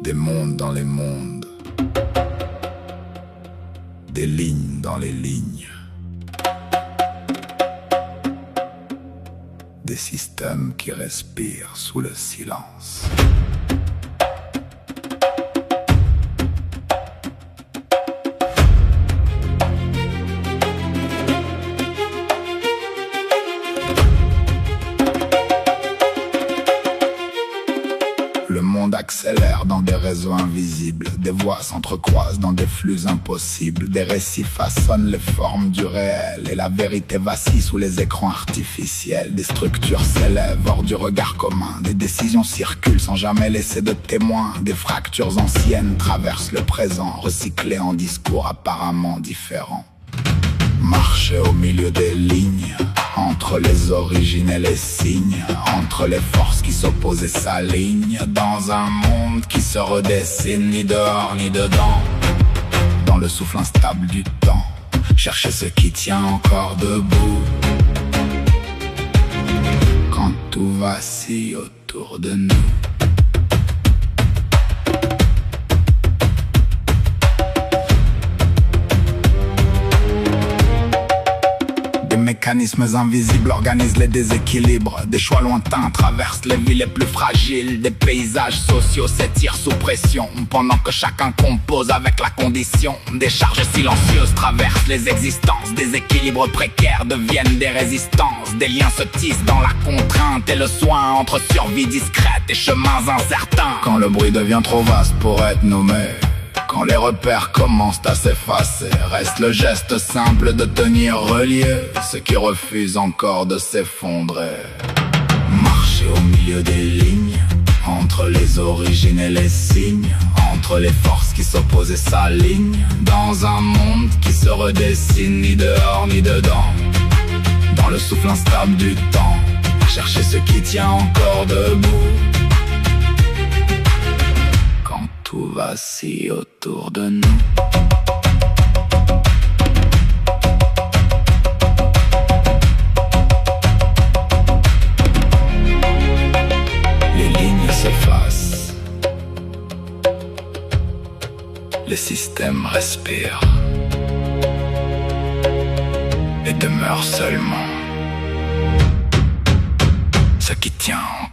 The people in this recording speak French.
Des mondes dans les mondes, des lignes dans les lignes, des systèmes qui respirent sous le silence. Le monde accélère dans des réseaux invisibles, des voix s'entrecroisent dans des flux impossibles, des récits façonnent les formes du réel et la vérité vacille sous les écrans artificiels. Des structures s'élèvent hors du regard commun, des décisions circulent sans jamais laisser de témoins, des fractures anciennes traversent le présent, recyclées en discours apparemment différents. Marcher au milieu des lignes, entre les origines et les signes, entre les forces qui s'opposent et s'alignent, dans un monde qui se redessine, ni dehors ni dedans, dans le souffle instable du temps, chercher ce qui tient encore debout, quand tout vacille autour de nous. Mécanismes invisibles organisent les déséquilibres. Des choix lointains traversent les vies les plus fragiles. Des paysages sociaux s'étirent sous pression, pendant que chacun compose avec la condition. Des charges silencieuses traversent les existences. Des équilibres précaires deviennent des résistances. Des liens se tissent dans la contrainte et le soin, entre survie discrète et chemins incertains. Quand le bruit devient trop vaste pour être nommé, quand les repères commencent à s'effacer, reste le geste simple de tenir relié ceux qui refusent encore de s'effondrer. Marcher au milieu des lignes, entre les origines et les signes, entre les forces qui s'opposent et s'alignent, dans un monde qui se redessine, ni dehors ni dedans, dans le souffle instable du temps, chercher ce qui tient encore debout, tout vacille autour de nous. Les lignes s'effacent, les systèmes respirent et demeurent seulement ce qui tient encore.